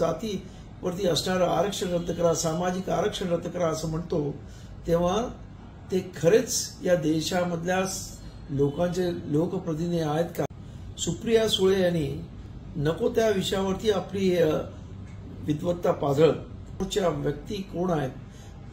जातीवरती असणारं आरक्षण रद्द करा, सामाजिक आरक्षण रद्द करा असं म्हणतो, तेव्हा ते खरेच या देशामधल्या लोकांचे लोकप्रतिनिधी आहेत का? सुप्रिया सुळे यांनी नको त्या विषयावरती आपली विद्वत्ता पाझळत व्यक्ती कोण आहेत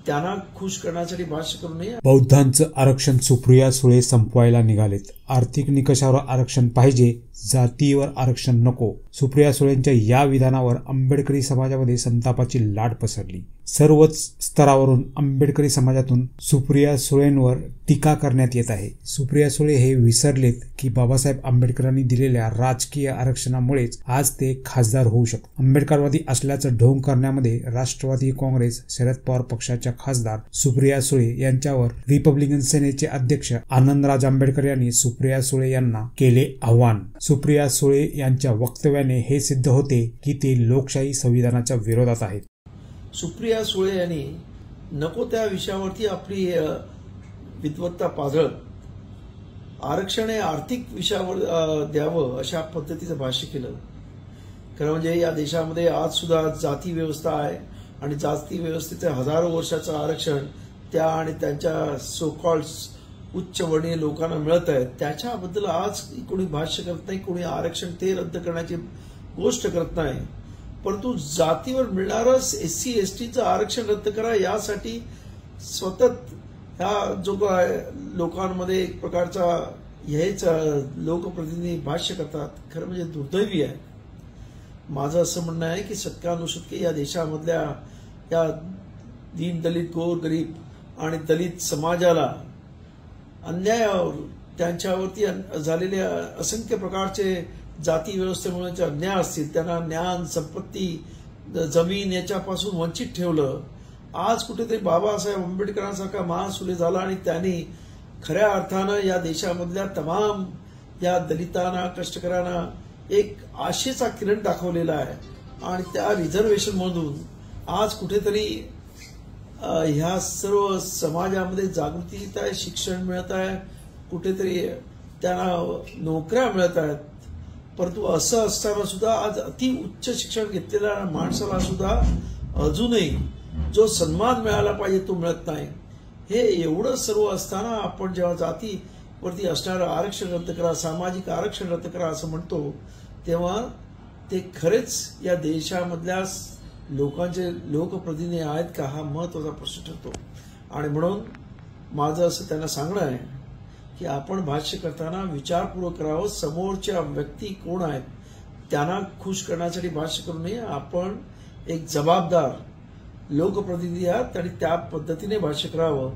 त्यांना खुश करण्यासाठी भाष्य करू नये. बौद्धांचं आरक्षण सुप्रिया सुळे संपवायला निघालेत. आर्थिक निकषावर आरक्षण पाहिजे, जातीवर आरक्षण नको. सुप्रिया सुळेंच्या या विधानावर आंबेडकरी समाजामध्ये संतापाची लाट पसरली. सर्वच स्तरावरून आंबेडकरी समाजातून सुप्रिया सुळेंवर टीका करण्यात येत आहे. सुप्रिया सुळे हे विसरलेत की बाबासाहेब आंबेडकरांनी दिलेल्या राजकीय आरक्षणामुळेच आज ते खासदार होऊ शकतात. आंबेडकरवादी असल्याचं ढोंग करण्यामध्ये राष्ट्रवादी काँग्रेस शरद पवार पक्षाच्या खासदार सुप्रिया सुळे यांच्यावर रिपब्लिकन सेनेचे अध्यक्ष आनंदराज आंबेडकर यांनी सुप्रिया सुळे यांना केले आव्हान. सुप्रिया सुळे यांच्या वक्तव्याने हे सिद्ध होते की ते लोकशाही संविधानाच्या विरोधात आहेत. सुप्रिया सुळे यांनी नको त्या विषयावरती आपली विद्वत्ता पाझळत आरक्षण हे आर्थिक विषयावर द्यावं अशा पद्धतीचं भाष्य केलं. खरं म्हणजे या देशामध्ये आज सुद्धा जाती व्यवस्था आहे आणि जाती व्यवस्थेचं हजारो वर्षाचं आरक्षण त्या आणि त्यांच्या सोकॉल्ड उच्चवर्णीय लोकांना मिळत आहे. त्याच्याबद्दल आज कोणी भाष्य करत नाही, कोणी आरक्षण ते रद्द करण्याची गोष्ट करत नाही. परंतु जातीवर मिळणारं SC STचं आरक्षण रद्द करा यासाठी सतत ह्या जो लोकांमध्ये एक प्रकारचा हेच लोकप्रतिनिधी भाष्य करतात. खरं म्हणजे दुर्दैवी आहे. माझं असं म्हणणं आहे की शतकानुशतके या देशामधल्या या दीनदलित गोरगरीब आणि दलित समाजाला अन्यायावर त्यांच्यावरती झालेले असंख्य प्रकारचे जाती व्यवस्थेमुळे अन्याय असतील, त्यांना ज्ञान, संपत्ती, जमीन याच्यापासून वंचित ठेवलं. आज कुठेतरी बाबासाहेब आंबेडकरांसारखा महासुले झाला आणि त्यांनी खऱ्या अर्थानं या देशामधल्या तमाम या दलितांना, कष्टकऱ्यांना एक आशेचा किरण दाखवलेला आहे. आणि त्या रिझर्वेशनमधून आज कुठेतरी ह्या सर्व समाजामध्ये जागृती येत आहे, शिक्षण मिळत आहे, कुठेतरी त्यांना नोकऱ्या मिळत आहेत. परंतु असं असताना सुद्धा आज अति उच्च शिक्षण घेतलेल्या माणसाला सुद्धा अजूनही जो सन्मान मिळाला पाहिजे तो मिळत नाही. हे एवढं सर्व असताना आपण जेव्हा जातीवरती असणारं आरक्षण रद्द करा, सामाजिक आरक्षण रद्द करा असं म्हणतो, तेव्हा ते खरेच या देशामधल्या लोकांचे लोकप्रतिनिधी आहेत का हा महत्वाचा प्रश्न ठरतो. आणि म्हणून माझं असं त्यांना सांगणं आहे की आपण भाष्य करताना विचारपूर्वक करावं. समोरच्या व्यक्ती कोण आहेत त्यांना खुश करण्यासाठी भाष्य करू नये. आपण एक जबाबदार लोकप्रतिनिधी आहात आणि त्या पद्धतीने भाष्य करावं.